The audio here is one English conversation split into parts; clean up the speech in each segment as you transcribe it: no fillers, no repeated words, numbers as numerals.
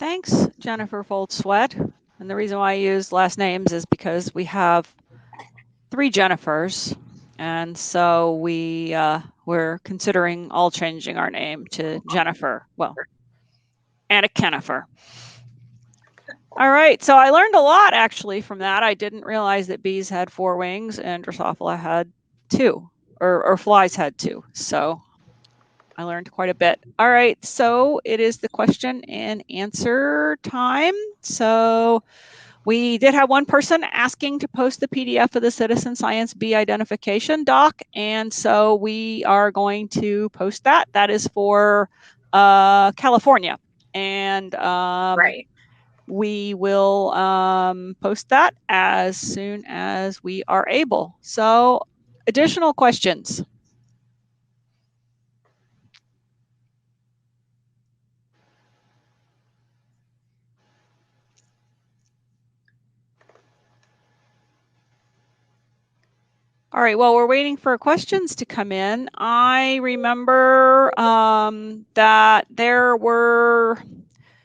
Thanks, Jennifer Foltz-Sweat. And the reason why I use last names is because we have 3 Jennifers, and so we're considering all changing our name to Jennifer. Well, Anna Kennifer. All right, so I learned a lot actually from that. I didn't realize that bees had 4 wings and Drosophila had 2, or flies had 2. So I learned quite a bit. All right, so it is the question and answer time. So we did have one person asking to post the PDF of the Citizen Science Bee Identification doc, and so we are going to post that. That is for California, and Right. we will post that as soon as we are able. So, additional questions? All right, well, we're waiting for questions to come in. I remember that there were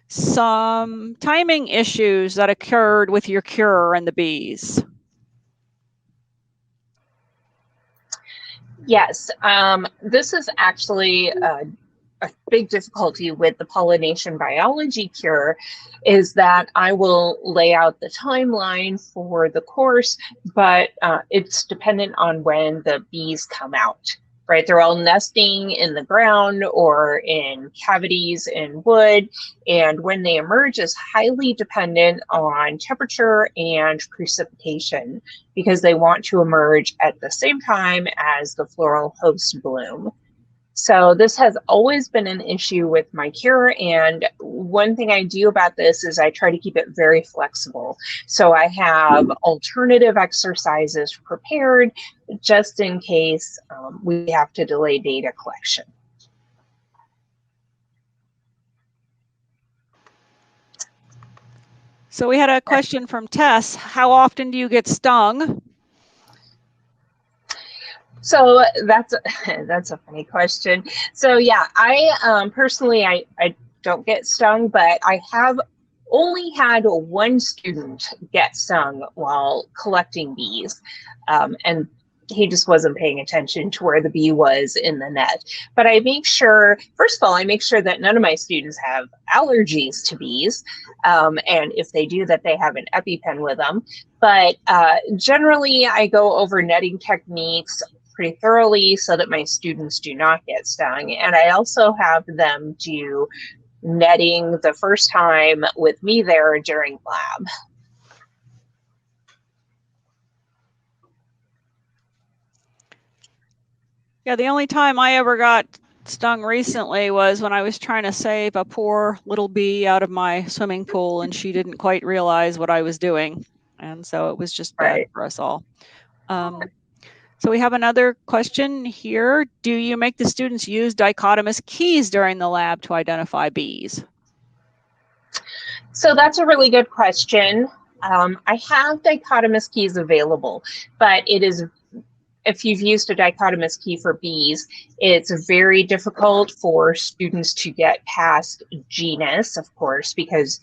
some timing issues that occurred with your cure and the bees. Yes, this is actually a big difficulty with the pollination biology cure is that I will lay out the timeline for the course, but it's dependent on when the bees come out. Right, they're all nesting in the ground or in cavities in wood, and when they emerge is highly dependent on temperature and precipitation because they want to emerge at the same time as the floral host bloom. So this has always been an issue with my cure, and one thing I do about this is I try to keep it very flexible. So I have alternative exercises prepared just in case we have to delay data collection. So we had a question from Tess. How often do you get stung? So that's a funny question. So yeah, I personally I don't get stung, but I have only had one student get stung while collecting bees, and he just wasn't paying attention to where the bee was in the net. But I make sure, first of all, I make sure that none of my students have allergies to bees, and if they do, that they have an EpiPen with them. But generally, I go over netting techniques pretty thoroughly so that my students do not get stung. And I also have them do netting the first time with me there during lab. Yeah, the only time I ever got stung recently was when I was trying to save a poor little bee out of my swimming pool, and she didn't quite realize what I was doing. And so it was just bad for us all. So we have another question here. Do you make the students use dichotomous keys during the lab to identify bees? So that's a really good question. I have dichotomous keys available, but it is, if you've used a dichotomous key for bees, it's very difficult for students to get past genus, of course, because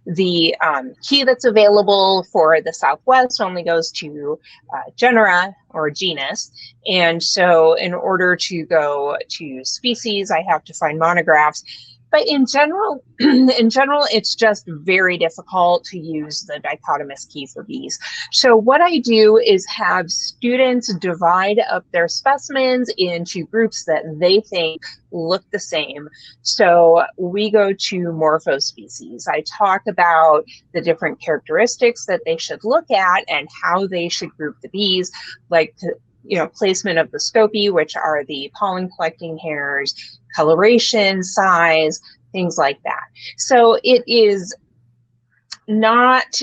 the key that's available for the Southwest only goes to genera or genus. And so in order to go to species, I have to find monographs. But in general, it's just very difficult to use the dichotomous key for bees. So what I do is have students divide up their specimens into groups that they think look the same. So we go to morphospecies. I talk about the different characteristics that they should look at and how they should group the bees, like placement of the scopy, which are the pollen collecting hairs, coloration, size, things like that. So it is not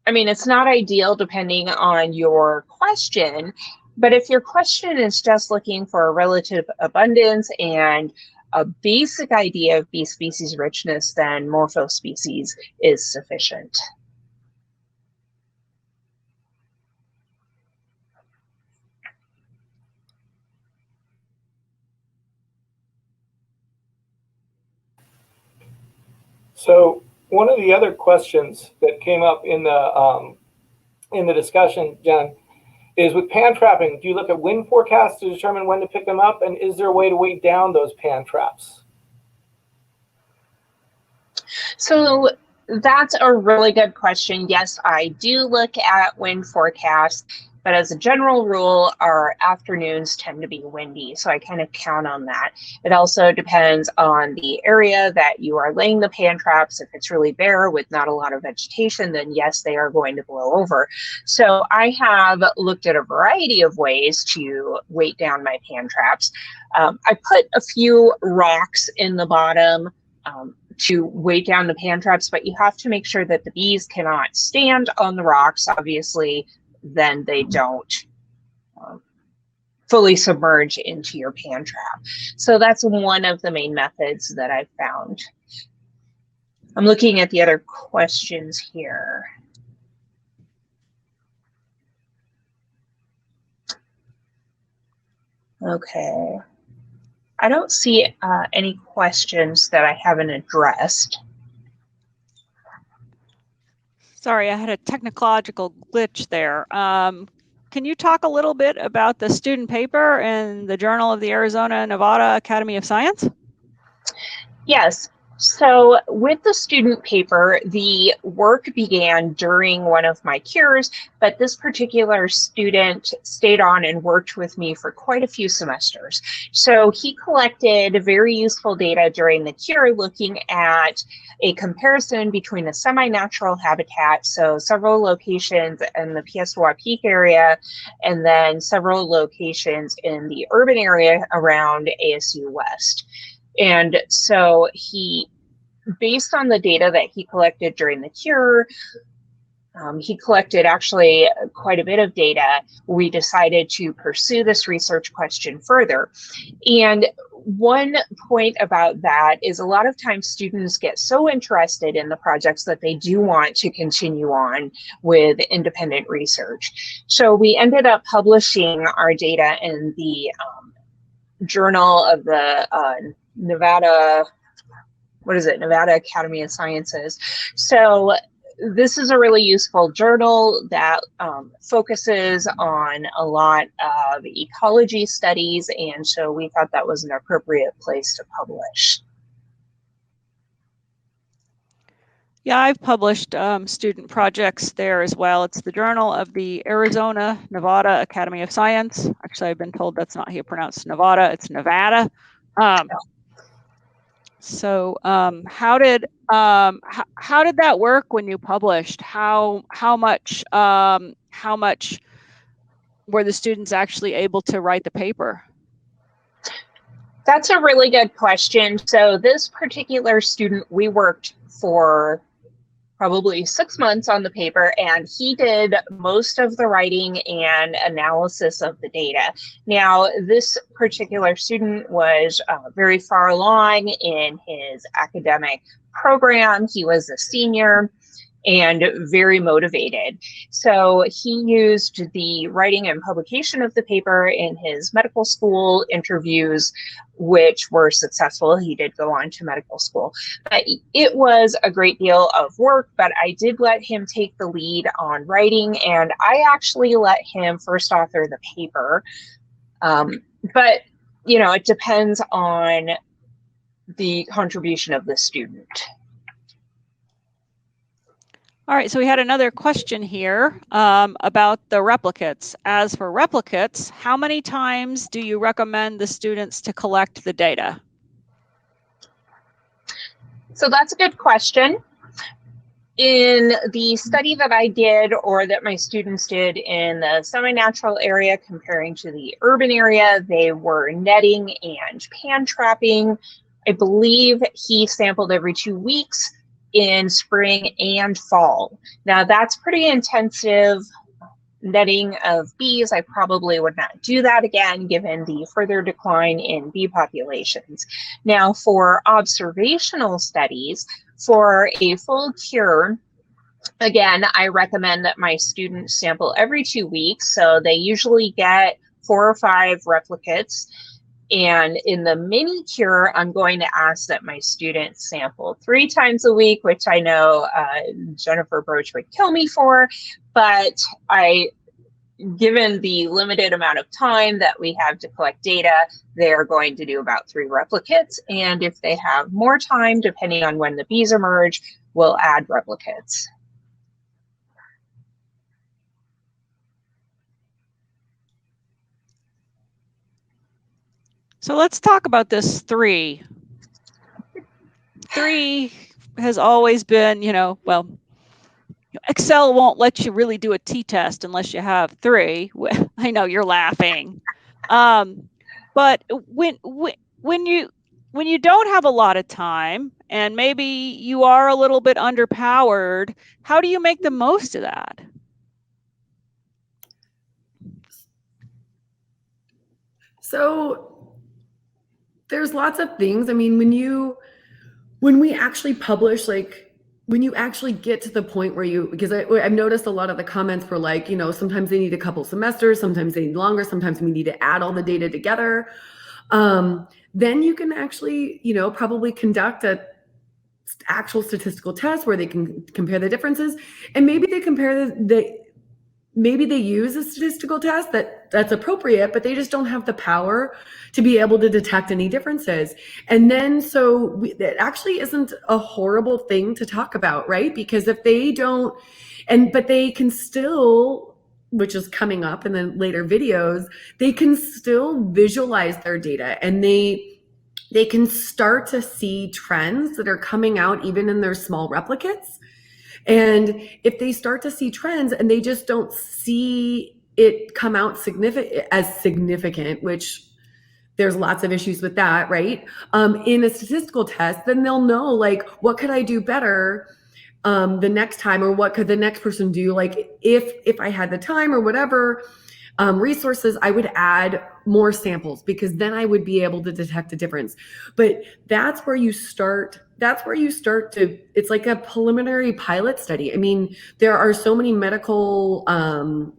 it's not ideal depending on your question, but if your question is just looking for a relative abundance and a basic idea of bee species richness, then morphospecies is sufficient. So one of the other questions that came up in the discussion, Jen, is with pan trapping, do you look at wind forecasts to determine when to pick them up? And is there a way to weight down those pan traps? So that's a really good question. Yes, I do look at wind forecasts, but as a general rule, our afternoons tend to be windy, so I kind of count on that. It also depends on the area that you are laying the pan traps. If it's really bare with not a lot of vegetation, then yes, they are going to blow over. So I have looked at a variety of ways to weight down my pan traps. I put a few rocks in the bottom to weight down the pan traps, but you have to make sure that the bees cannot stand on the rocks. Obviously, then they don't fully submerge into your pan trap. So that's one of the main methods that I've found. I'm looking at the other questions here. Okay. I don't see any questions that I haven't addressed. Sorry, I had a technological glitch there. Can you talk a little bit about the student paper in the Journal of the Arizona Nevada Academy of Science? Yes. So with the student paper, the work began during one of my cures, but this particular student stayed on and worked with me for quite a few semesters. So he collected very useful data during the cure, looking at a comparison between the semi-natural habitat, so several locations in the Piestewa Peak area, and then several locations in the urban area around ASU West. And so he, based on the data that he collected during the cure, he collected actually quite a bit of data. We decided to pursue this research question further. And one point about that is a lot of times students get so interested in the projects that they do want to continue on with independent research. So we ended up publishing our data in the Journal of the Nevada Academy of Sciences. So this is a really useful journal that focuses on a lot of ecology studies, and so we thought that was an appropriate place to publish. Yeah, I've published student projects there as well. It's the Journal of the Arizona Nevada Academy of Science. Actually, I've been told that's not how you pronounce Nevada, it's Nevada. So how did that work when you published? How much were the students actually able to write the paper? That's a really good question. So this particular student, we worked for probably 6 months on the paper, and he did most of the writing and analysis of the data. Now, this particular student was very far along in his academic program. He was a senior and very motivated. So he used the writing and publication of the paper in his medical school interviews, which were successful. He did go on to medical school. But it was a great deal of work, but I did let him take the lead on writing, and I actually let him first author the paper. But, you know, it depends on the contribution of the student. All right, so we had another question here about the replicates. As for replicates, how many times do you recommend the students to collect the data? So that's a good question. In the study that I did, or that my students did in the semi-natural area comparing to the urban area, they were netting and pan trapping. I believe he sampled every 2 weeks in spring and fall. Now that's pretty intensive netting of bees. I probably would not do that again, given the further decline in bee populations. Now for observational studies, for a full cure, again, I recommend that my students sample every 2 weeks. So they usually get 4 or 5 replicates. And in the mini cure, I'm going to ask that my students sample 3 times a week, which I know Jennifer Broach would kill me for, but given the limited amount of time that we have to collect data, they're going to do about 3 replicates. And if they have more time, depending on when the bees emerge, we'll add replicates. So let's talk about this 3. 3 has always been, well, Excel won't let you really do a t-test unless you have 3. I know you're laughing. But when you don't have a lot of time and maybe you are a little bit underpowered, how do you make the most of that? So there's lots of things. I mean, when we actually publish, like when you actually get to the point where because I've noticed a lot of the comments were like, sometimes they need a couple semesters, sometimes they need longer, sometimes we need to add all the data together. Then you can actually, probably conduct a actual statistical test where they can compare the differences, and maybe they compare maybe they use a statistical test that's appropriate, but they just don't have the power to be able to detect any differences. And then, it actually isn't a horrible thing to talk about, right? Because if they don't, but they can still, which is coming up in the later videos, they can still visualize their data, and they can start to see trends that are coming out even in their small replicates. And if they start to see trends and they just don't see it come out significant, which there's lots of issues with that, right? In a statistical test, then they'll know, like, what could I do better the next time, or what could the next person do? Like, if I had the time or whatever resources, I would add more samples, because then I would be able to detect a difference. But that's where you start to, it's like a preliminary pilot study. I mean, there are so many medical,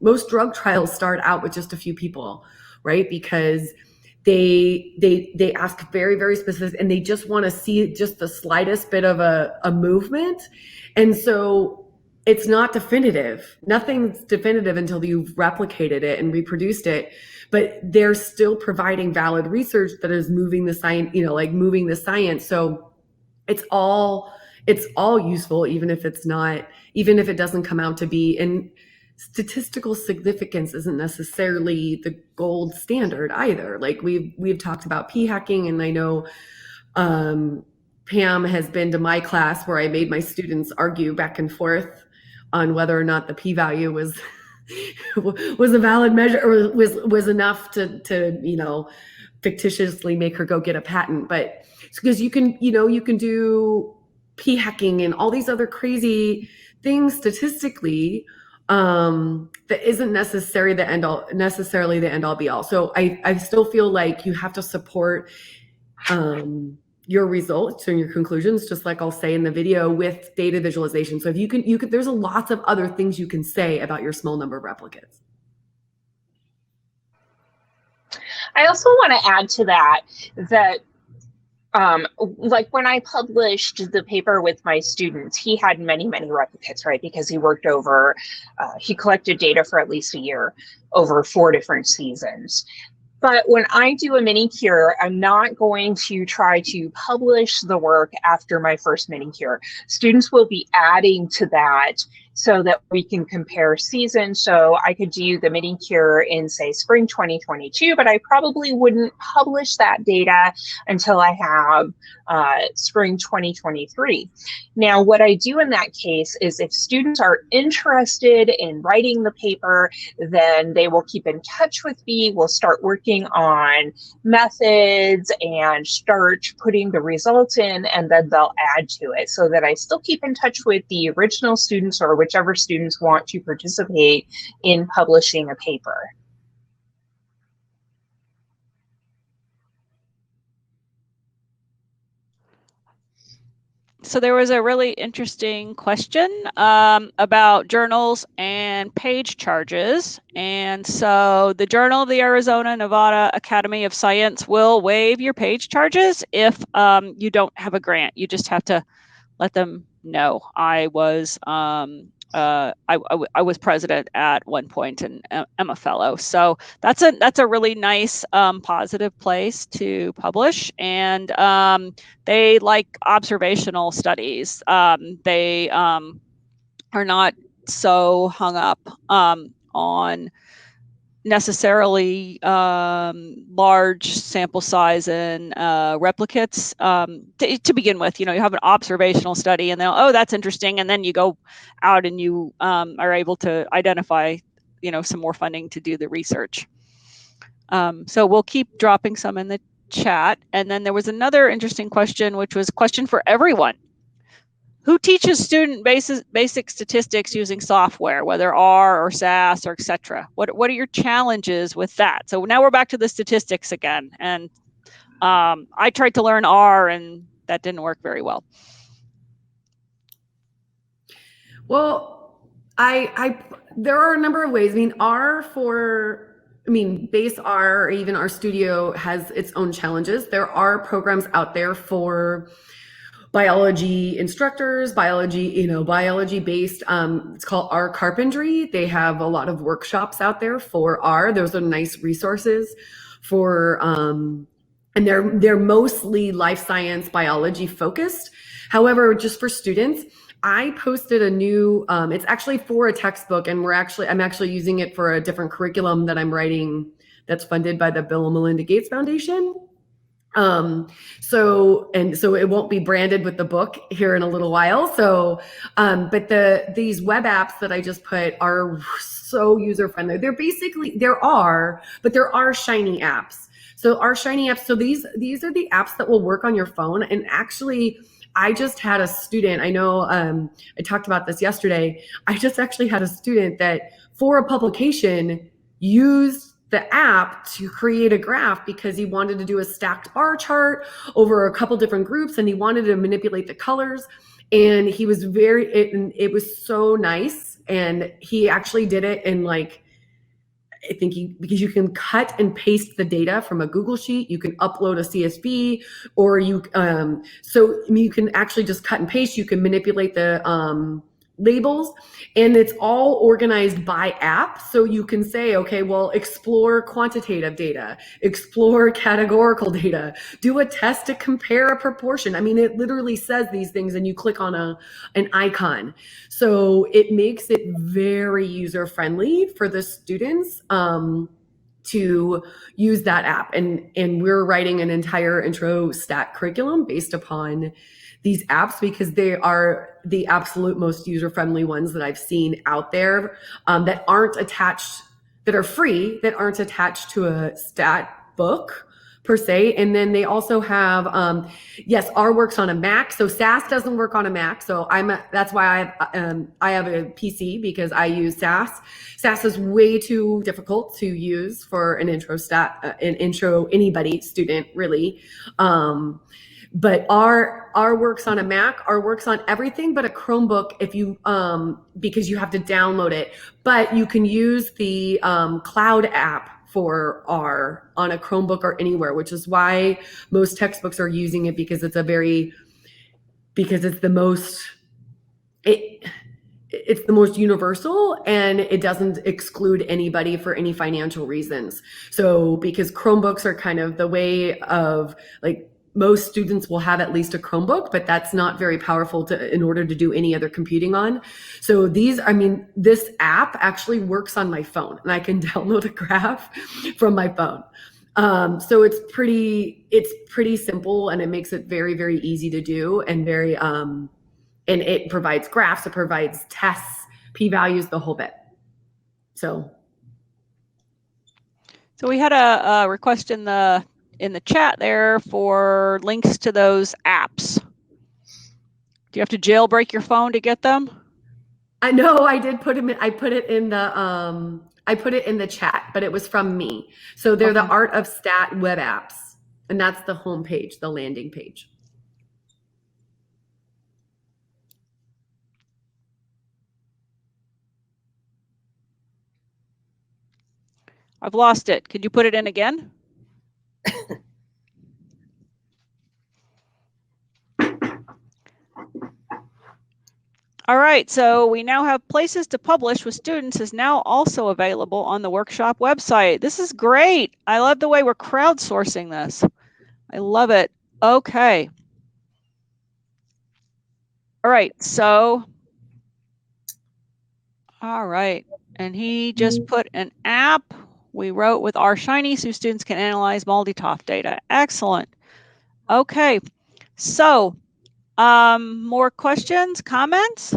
most drug trials start out with just a few people, right? Because they ask very, very specific, and they just want to see just the slightest bit of a movement. And so it's not definitive. Nothing's definitive until you've replicated it and reproduced it. But they're still providing valid research that is moving the science, moving the science. So it's all useful, even if it doesn't come out to be. And statistical significance isn't necessarily the gold standard either. Like we've talked about p-hacking, and I know Pam has been to my class where I made my students argue back and forth on whether or not the p-value was a valid measure, or was enough to fictitiously make her go get a patent. But because you can do p-hacking and all these other crazy things statistically, that isn't necessarily the end all be all. So I still feel like you have to support your results and your conclusions, just like I'll say in the video, with data visualization. So if you can, there's lots of other things you can say about your small number of replicates. I also want to add to that like when I published the paper with my students, he had many, many replicates, right? Because he worked he collected data for at least a year over 4 different seasons. But when I do a mini cure, I'm not going to try to publish the work after my first mini cure. Students will be adding to that so that we can compare seasons. So I could do the mini cure in, say, spring 2022, but I probably wouldn't publish that data until I have spring 2023. Now, what I do in that case is, if students are interested in writing the paper, then they will keep in touch with me. We'll start working on methods and start putting the results in, and then they'll add to it, so that I still keep in touch with the original students, or whichever students want to participate in publishing a paper. so there was a really interesting question about journals and page charges. And so the Journal of the Arizona Nevada Academy of Science will waive your page charges if you don't have a grant. You just have to let them know. I was I was president at one point and am a fellow. So that's a really nice positive place to publish. And they like observational studies. They are not so hung up on necessarily large sample size and replicates to begin with. You have an observational study and they'll, oh, that's interesting, and then you go out and you are able to identify some more funding to do the research. So we'll keep dropping some in the chat. And then there was another interesting question, which was a question for everyone. Who teaches student basic statistics using software, whether R or SAS or etc.? What are your challenges with that? So now we're back to the statistics again. And I tried to learn R and that didn't work very well. Well, there are a number of ways. I mean, base R or even RStudio has its own challenges. There are programs out there for biology instructors, biology based. It's called R Carpentry. They have a lot of workshops out there for R. Those are nice resources for, and they're mostly life science biology focused. However, just for students, I posted a new, it's actually for a textbook, and I'm actually using it for a different curriculum that I'm writing that's funded by the Bill and Melinda Gates Foundation. So it won't be branded with the book here in a little while. So, but these web apps that I just put are so user friendly. There are Shiny apps. So our Shiny apps. So these are the apps that will work on your phone. And actually, I just had a student, I know, I talked about this yesterday. I just actually had a student that for a publication used the app to create a graph because he wanted to do a stacked bar chart over a couple different groups and he wanted to manipulate the colors. And he was it was so nice. And he actually did it in because you can cut and paste the data from a Google sheet, you can upload a CSV, or you can actually just cut and paste. You can manipulate the labels, and it's all organized by app. So you can say, okay, well, explore quantitative data, explore categorical data, do a test to compare a proportion. I mean, it literally says these things and you click on an icon. So it makes it very user friendly for the students to use that app. And we're writing an entire intro stat curriculum based upon these apps because they are the absolute most user-friendly ones that I've seen out there that are free, that aren't attached to a stat book per se. And then they also have, yes, R works on a Mac. So SAS doesn't work on a Mac. So that's why I have a PC because I use SAS. SAS is way too difficult to use for an intro anybody student really. But R works on a Mac. R works on everything but a Chromebook because you have to download it. But you can use the Cloud app for R on a Chromebook or anywhere, which is why most textbooks are using it because it's the most universal and it doesn't exclude anybody for any financial reasons. So because Chromebooks are kind of the way of most students will have at least a Chromebook, but that's not very powerful in order to do any other computing on. So this app actually works on my phone and I can download a graph from my phone. So it's pretty simple and it makes it very, very easy to do and and it provides graphs, it provides tests, p-values, the whole bit. So we had a request in the chat there for links to those apps. Do you have to jailbreak your phone to get them? I know I did put them in. I put it in the chat, but it was from me. So they're the Art of Stat web apps, and that's the home page, the landing page. I've lost it. Could you put it in again? All right, so we now have places to publish with students is now also available on the workshop website. This is great. I love the way we're crowdsourcing this. I love it. Okay. All right, so, all right. And he just put an app we wrote with R-Shiny so students can analyze MALDI-TOF data. Excellent. Okay, so more questions, comments?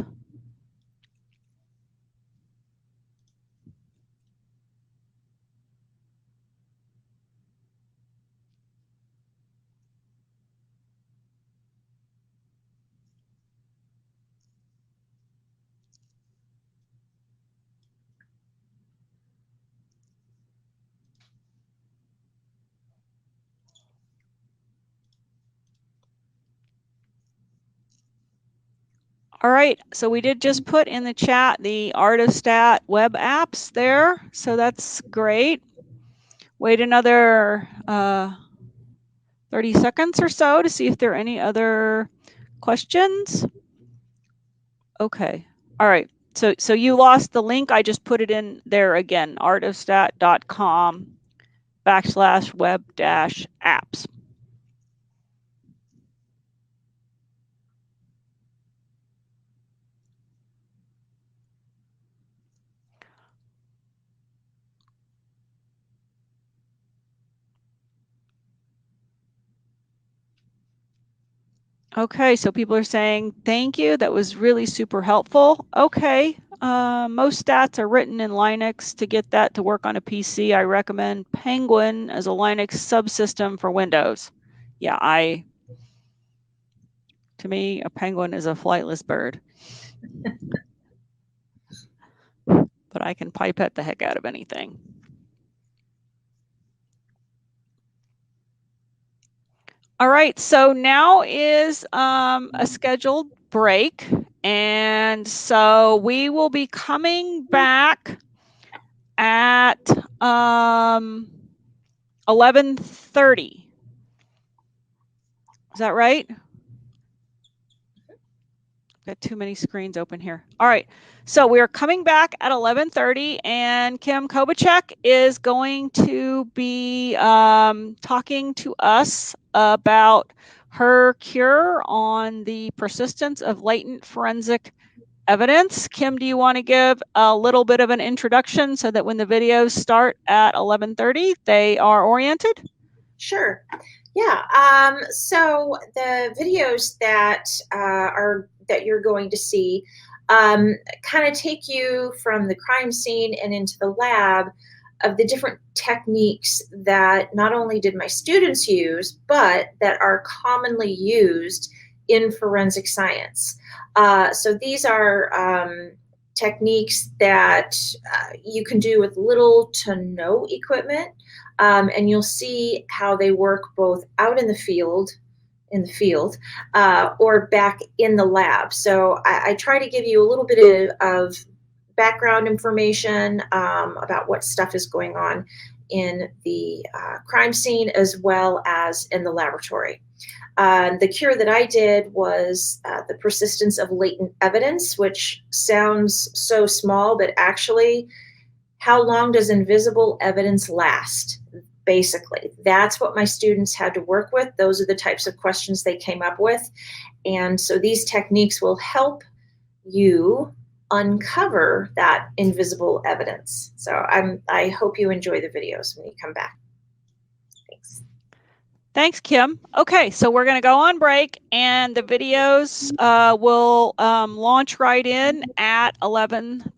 All right, so we did just put in the chat the Artostat web apps there, so that's great. Wait another 30 seconds or so to see if there are any other questions. Okay, all right, so you lost the link. I just put it in there again, artostat.com/web-apps. Okay, so people are saying, thank you, that was really super helpful. Okay, most stats are written in Linux. To get that to work on a PC, I recommend Penguin as a Linux subsystem for Windows. Yeah, to me, a penguin is a flightless bird. But I can pipette the heck out of anything. All right, so now is a scheduled break. And so we will be coming back at 11:30. Is that right? Got too many screens open here. All right, so we are coming back at 11:30, and Kim Kobachek is going to be talking to us about her cure on the persistence of latent forensic evidence. Kim, do you want to give a little bit of an introduction so that when the videos start at 11:30, they are oriented? Sure. Yeah. So the videos that that you're going to see kind of take you from the crime scene and into the lab of the different techniques that not only did my students use, but that are commonly used in forensic science. So these are techniques that you can do with little to no equipment. And you'll see how they work both out in the field, or back in the lab. So I try to give you a little bit of background information about what stuff is going on in the crime scene as well as in the laboratory. The cure that I did was the persistence of latent evidence, which sounds so small, but actually, how long does invisible evidence last? Basically, that's what my students had to work with. Those are the types of questions they came up with. And so these techniques will help you uncover that invisible evidence. So I hope you enjoy the videos when you come back. Thanks. Thanks, Kim. Okay, so we're going to go on break, and the videos will launch right in at 11:30.